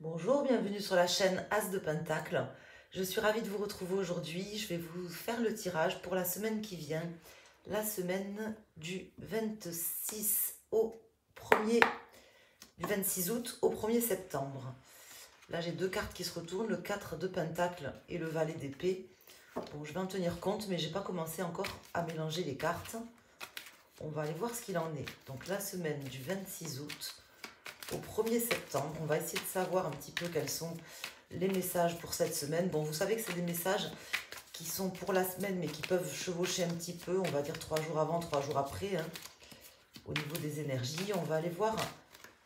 Bonjour, bienvenue sur la chaîne As de Pentacle. Je suis ravie de vous retrouver aujourd'hui. Je vais vous faire le tirage pour la semaine qui vient, la semaine du 26 du 26 août au 1er septembre. Là, j'ai deux cartes qui se retournent, le 4 de Pentacle et le Valet d'épée. Bon, je vais en tenir compte, mais j'ai pas commencé encore à mélanger les cartes. On va aller voir ce qu'il en est. Donc, la semaine du 26 août au 1er septembre. On va essayer de savoir un petit peu quels sont les messages pour cette semaine. Bon, vous savez que c'est des messages qui sont pour la semaine, mais qui peuvent chevaucher un petit peu, on va dire 3 jours avant, 3 jours après, hein, au niveau des énergies. On va aller voir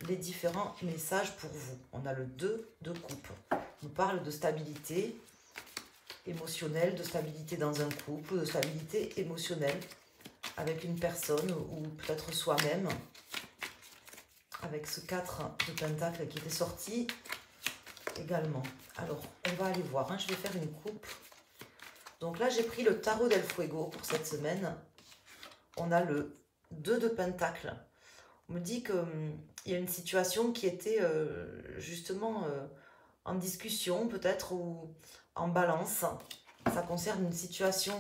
les différents messages pour vous. On a le 2 de coupe. On parle de stabilité émotionnelle, de stabilité dans un couple, de stabilité émotionnelle avec une personne ou peut-être soi-même. Avec ce 4 de Pentacle qui était sorti également. Alors, on va aller voir. Hein. Je vais faire une coupe. Donc là, j'ai pris le Tarot del Fuego pour cette semaine. On a le 2 de Pentacle. On me dit qu'il y a une situation qui était justement en discussion peut-être ou en balance. Ça concerne une situation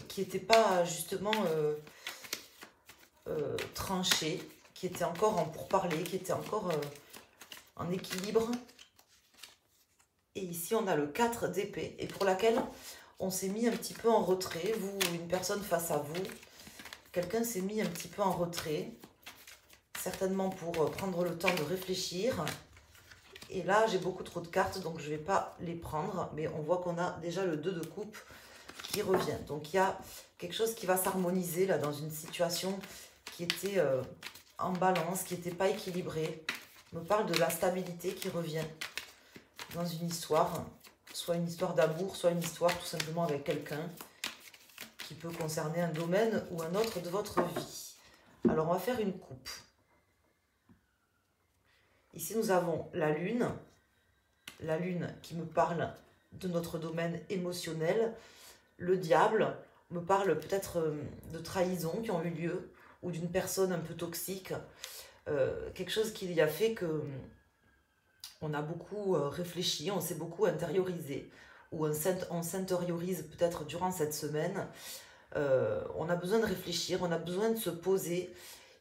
qui n'était pas justement tranchée, qui était encore en pourparlers, qui était encore en équilibre. Et ici, on a le 4 d'épée, et pour laquelle on s'est mis un petit peu en retrait, vous, une personne face à vous. Quelqu'un s'est mis un petit peu en retrait, certainement pour prendre le temps de réfléchir. Et là, j'ai beaucoup trop de cartes, donc je ne vais pas les prendre, mais on voit qu'on a déjà le 2 de coupe qui revient. Donc, il y a quelque chose qui va s'harmoniser là dans une situation qui était en balance, qui n'était pas équilibrée. On me parle de la stabilité qui revient dans une histoire, soit une histoire d'amour, soit une histoire tout simplement avec quelqu'un qui peut concerner un domaine ou un autre de votre vie. Alors, on va faire une coupe. Ici, nous avons la lune qui me parle de notre domaine émotionnel. Le diable me parle peut-être de trahisons qui ont eu lieu ou d'une personne un peu toxique. Quelque chose qui a fait que on a beaucoup réfléchi, on s'est beaucoup intériorisé, ou on s'intériorise peut-être durant cette semaine. On a besoin de réfléchir, on a besoin de se poser.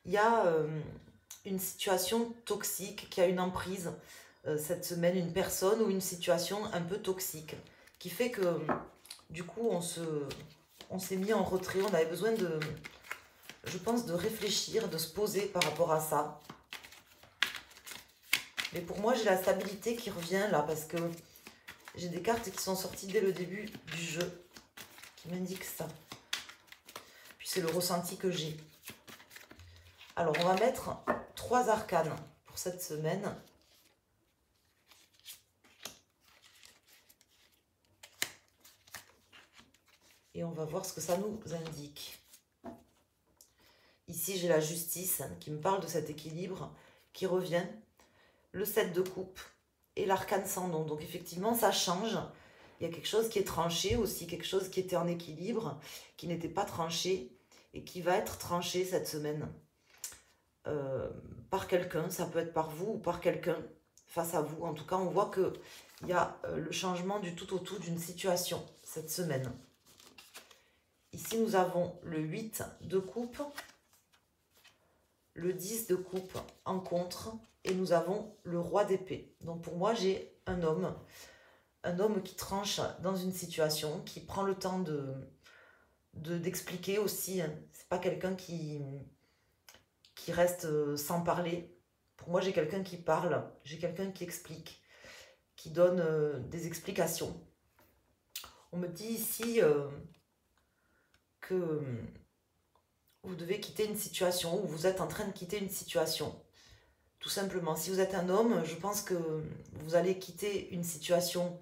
Il y a une situation toxique qui a une emprise cette semaine, une personne ou une situation un peu toxique, qui fait que du coup on s'est mis en retrait, on avait besoin de, je pense, de réfléchir, de se poser par rapport à ça. Mais pour moi, j'ai la stabilité qui revient là, parce que j'ai des cartes qui sont sorties dès le début du jeu, qui m'indiquent ça. Puis c'est le ressenti que j'ai. Alors, on va mettre 3 arcanes pour cette semaine. Et on va voir ce que ça nous indique. Ici, j'ai la justice qui me parle de cet équilibre qui revient. Le 7 de coupe et l'arcane sans nom. Donc effectivement, ça change. Il y a quelque chose qui est tranché aussi, quelque chose qui était en équilibre, qui n'était pas tranché et qui va être tranché cette semaine. Par quelqu'un, ça peut être par vous ou par quelqu'un face à vous. En tout cas, on voit qu'il y a le changement du tout au tout d'une situation cette semaine. Ici, nous avons le 8 de coupe, le 10 de coupe en contre, et nous avons le roi d'épée. Donc pour moi, j'ai un homme qui tranche dans une situation, qui prend le temps d'expliquer aussi. Hein. C'est pas quelqu'un qui reste sans parler. Pour moi, j'ai quelqu'un qui parle, j'ai quelqu'un qui explique, qui donne des explications. On me dit ici que vous devez quitter une situation, ou vous êtes en train de quitter une situation. Tout simplement, si vous êtes un homme, je pense que vous allez quitter une situation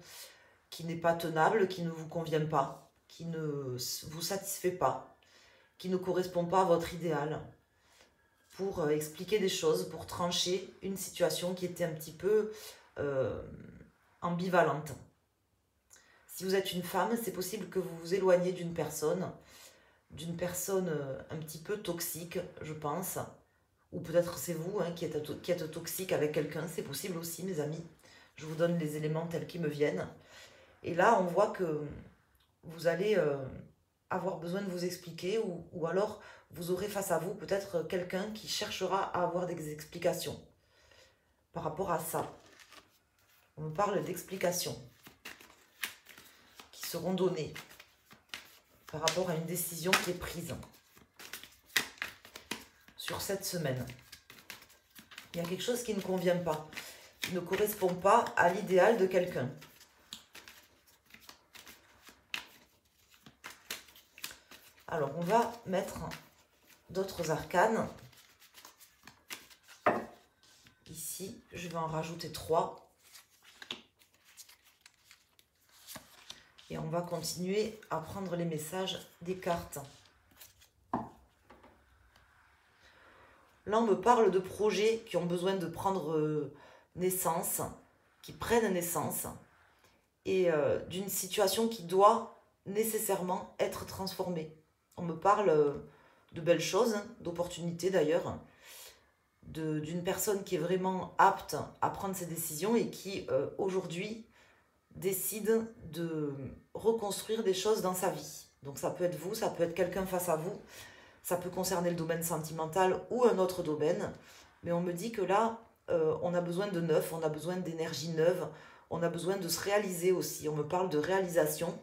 qui n'est pas tenable, qui ne vous convient pas, qui ne vous satisfait pas, qui ne correspond pas à votre idéal, pour expliquer des choses, pour trancher une situation qui était un petit peu ambivalente. Si vous êtes une femme, c'est possible que vous vous éloignez d'une personne un petit peu toxique, je pense, Ou peut-être c'est vous qui êtes toxique avec quelqu'un. C'est possible aussi, mes amis. Je vous donne les éléments tels qu'ils me viennent. Et là, on voit que vous allez avoir besoin de vous expliquer ou alors vous aurez face à vous peut-être quelqu'un qui cherchera à avoir des explications par rapport à ça. On me parle d'explications qui seront données par rapport à une décision qui est prise sur cette semaine. Il y a quelque chose qui ne convient pas, qui ne correspond pas à l'idéal de quelqu'un. Alors, on va mettre d'autres arcanes. Ici, je vais en rajouter 3. Et on va continuer à prendre les messages des cartes. Là, on me parle de projets qui ont besoin de prendre naissance, qui prennent naissance, et d'une situation qui doit nécessairement être transformée. On me parle de belles choses, d'opportunités d'ailleurs, d'une personne qui est vraiment apte à prendre ses décisions et qui aujourd'hui décide de reconstruire des choses dans sa vie. Donc ça peut être vous, ça peut être quelqu'un face à vous, ça peut concerner le domaine sentimental ou un autre domaine, mais on me dit que là, on a besoin de neuf, on a besoin d'énergie neuve, on a besoin de se réaliser aussi. On me parle de réalisation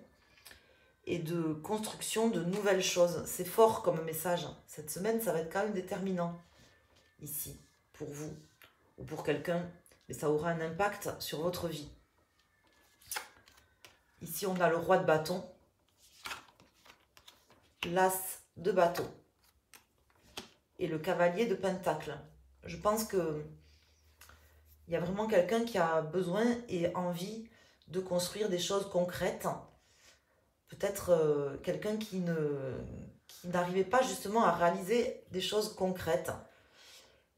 et de construction de nouvelles choses. C'est fort comme message. Cette semaine, ça va être quand même déterminant ici, pour vous ou pour quelqu'un, mais ça aura un impact sur votre vie. Ici, on a le roi de bâton, l'as de bâton et le cavalier de pentacle. Je pense que il y a vraiment quelqu'un qui a besoin et envie de construire des choses concrètes. Peut-être quelqu'un qui n'arrivait pas justement à réaliser des choses concrètes,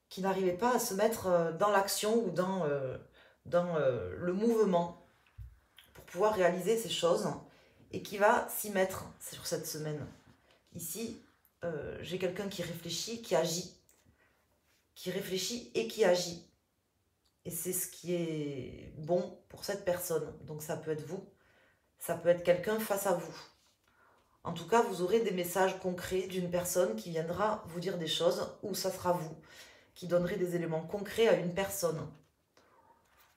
qui n'arrivait pas à se mettre dans l'action ou dans le mouvement pour pouvoir réaliser ces choses et qui va s'y mettre sur cette semaine. Ici, j'ai quelqu'un qui réfléchit, qui agit, qui réfléchit et qui agit. Et c'est ce qui est bon pour cette personne. Donc ça peut être vous, ça peut être quelqu'un face à vous. En tout cas, vous aurez des messages concrets d'une personne qui viendra vous dire des choses, ou ça sera vous qui donnerez des éléments concrets à une personne.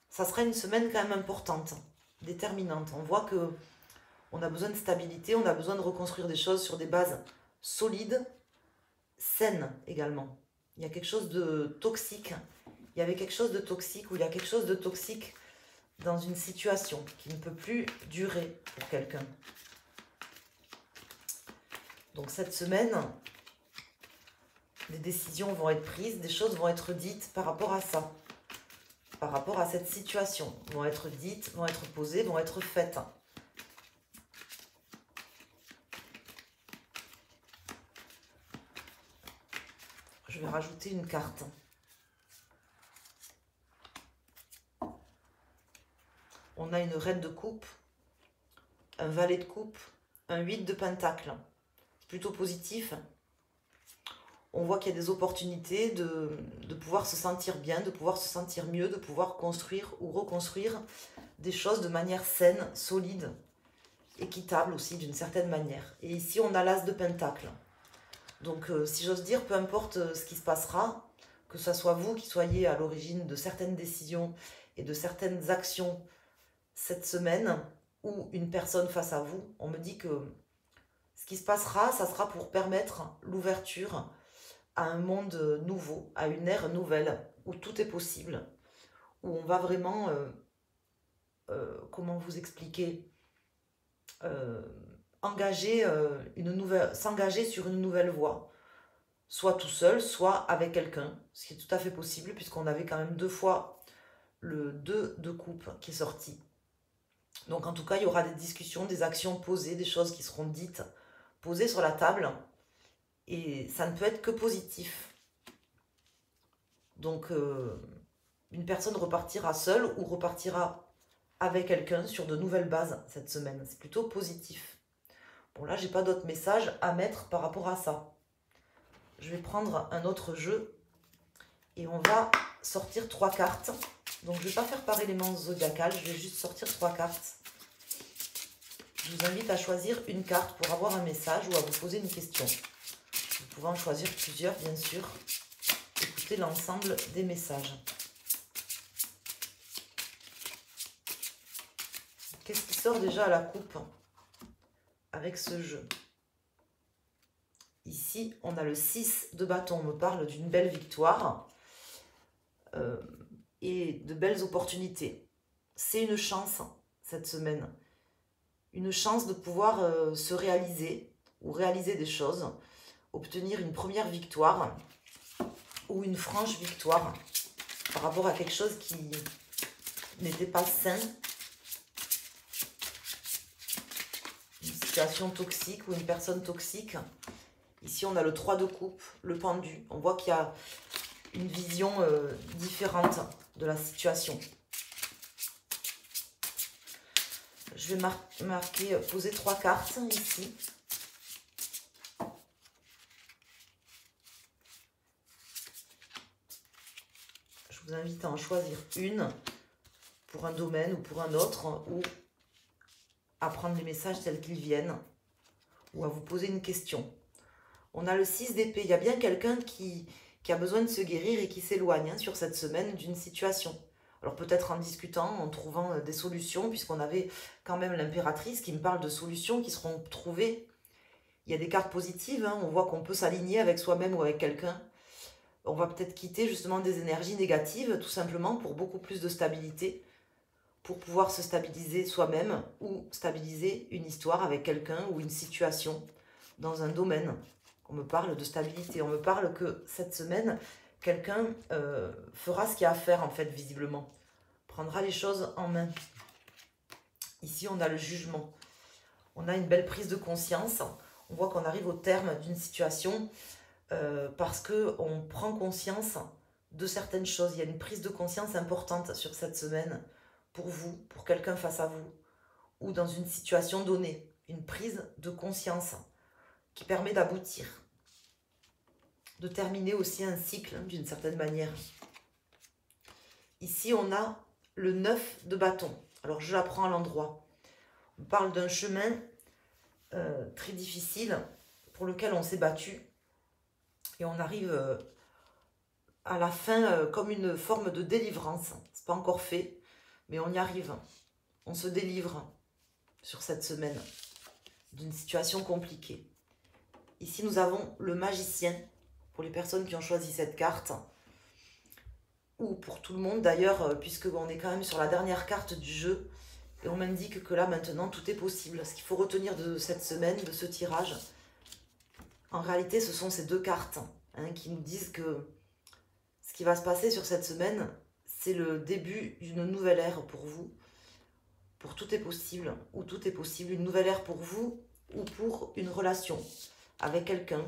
Ça sera une semaine quand même importante, déterminante. On voit que on a besoin de stabilité, on a besoin de reconstruire des choses sur des bases solides, saines également. Il y a quelque chose de toxique. Il y avait quelque chose de toxique, ou il y a quelque chose de toxique dans une situation qui ne peut plus durer pour quelqu'un. Donc cette semaine, des décisions vont être prises, des choses vont être dites par rapport à ça, par rapport à cette situation, vont être dites, vont être posées, vont être faites. Je vais rajouter une carte. On a une reine de coupe, un valet de coupe, un 8 de pentacle. C'est plutôt positif. On voit qu'il y a des opportunités de pouvoir se sentir bien, de pouvoir se sentir mieux, de pouvoir construire ou reconstruire des choses de manière saine, solide, équitable aussi d'une certaine manière. Et ici, on a l'as de pentacle. Donc, si j'ose dire, peu importe ce qui se passera, que ce soit vous qui soyez à l'origine de certaines décisions et de certaines actions cette semaine, ou une personne face à vous, on me dit que ce qui se passera, ça sera pour permettre l'ouverture à un monde nouveau, à une ère nouvelle, où tout est possible, où on va vraiment, comment vous expliquer, s'engager sur une nouvelle voie, soit tout seul, soit avec quelqu'un, ce qui est tout à fait possible, puisqu'on avait quand même 2 fois le 2 de coupe qui est sorti. Donc en tout cas, il y aura des discussions, des actions posées, des choses qui seront dites, posées sur la table, et ça ne peut être que positif. Donc une personne repartira seule ou repartira avec quelqu'un sur de nouvelles bases cette semaine. C'est plutôt positif. Bon, là, j'ai pas d'autres messages à mettre par rapport à ça. Je vais prendre un autre jeu Et on va sortir 3 cartes. Donc je ne vais pas faire par élément zodiacal, je vais juste sortir 3 cartes. Je vous invite à choisir une carte pour avoir un message ou à vous poser une question. Vous pouvez en choisir plusieurs, bien sûr. Écoutez l'ensemble des messages. Qu'est-ce qui sort déjà à la coupe avec ce jeu? Ici, on a le 6 de bâton. On me parle d'une belle victoire et de belles opportunités. C'est une chance cette semaine. Une chance de pouvoir se réaliser ou réaliser des choses, obtenir une première victoire ou une franche victoire par rapport à quelque chose qui n'était pas sain, une situation toxique ou une personne toxique. Ici, on a le 3 de coupe, le pendu. On voit qu'il y a une vision différente de la situation. Je vais poser 3 cartes ici. Je vous invite à en choisir une pour un domaine ou pour un autre, ou à prendre les messages tels qu'ils viennent, ou à vous poser une question. On a le 6 d'épée. Il y a bien quelqu'un qui a besoin de se guérir et qui s'éloigne sur cette semaine d'une situation. Alors peut-être en discutant, en trouvant des solutions, puisqu'on avait quand même l'impératrice qui me parle de solutions qui seront trouvées. Il y a des cartes positives, on voit qu'on peut s'aligner avec soi-même ou avec quelqu'un. On va peut-être quitter justement des énergies négatives, tout simplement pour beaucoup plus de stabilité, pour pouvoir se stabiliser soi-même ou stabiliser une histoire avec quelqu'un ou une situation dans un domaine. On me parle de stabilité, on me parle que cette semaine, quelqu'un fera ce qu'il y a à faire, en fait, visiblement. Prendra les choses en main. Ici, on a le jugement. On a une belle prise de conscience. On voit qu'on arrive au terme d'une situation parce qu'on prend conscience de certaines choses. Il y a une prise de conscience importante sur cette semaine pour vous, pour quelqu'un face à vous, ou dans une situation donnée. Une prise de conscience qui permet d'aboutir, de terminer aussi un cycle d'une certaine manière. Ici, on a le 9 de bâton. Alors, je la prends à l'endroit. On parle d'un chemin très difficile pour lequel on s'est battu. Et on arrive à la fin comme une forme de délivrance. Ce n'est pas encore fait, mais on y arrive. On se délivre sur cette semaine d'une situation compliquée. Ici, nous avons le magicien, pour les personnes qui ont choisi cette carte, ou pour tout le monde d'ailleurs, puisqu'on est quand même sur la dernière carte du jeu, et on m'indique que là, maintenant, tout est possible. Ce qu'il faut retenir de cette semaine, de ce tirage, en réalité, ce sont ces 2 cartes qui nous disent que ce qui va se passer sur cette semaine, c'est le début d'une nouvelle ère pour vous. Pour tout est possible, ou tout est possible, une nouvelle ère pour vous, ou pour une relation avec quelqu'un,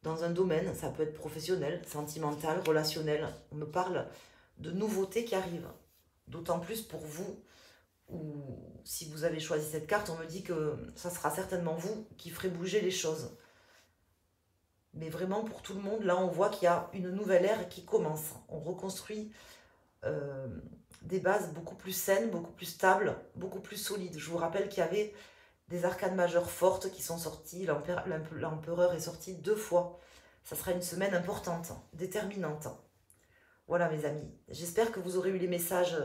dans un domaine, ça peut être professionnel, sentimental, relationnel. On me parle de nouveautés qui arrivent. D'autant plus pour vous, ou si vous avez choisi cette carte, on me dit que ça sera certainement vous qui ferez bouger les choses. Mais vraiment pour tout le monde, là on voit qu'il y a une nouvelle ère qui commence. On reconstruit des bases beaucoup plus saines, beaucoup plus stables, beaucoup plus solides. Je vous rappelle qu'il y avait des arcanes majeures fortes qui sont sorties. L'empereur est sorti 2 fois. Ça sera une semaine importante, déterminante. Voilà mes amis, j'espère que vous aurez eu les messages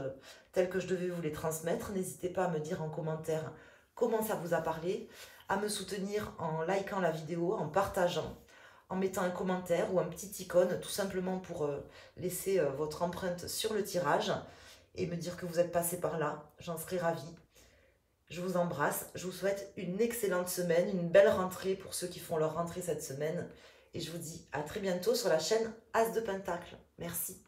tels que je devais vous les transmettre. N'hésitez pas à me dire en commentaire comment ça vous a parlé, à me soutenir en likant la vidéo, en partageant, en mettant un commentaire ou un petit icône, tout simplement pour laisser votre empreinte sur le tirage et me dire que vous êtes passé par là. J'en serai ravie. Je vous embrasse, je vous souhaite une excellente semaine, une belle rentrée pour ceux qui font leur rentrée cette semaine. Et je vous dis à très bientôt sur la chaîne As de Pentacle. Merci.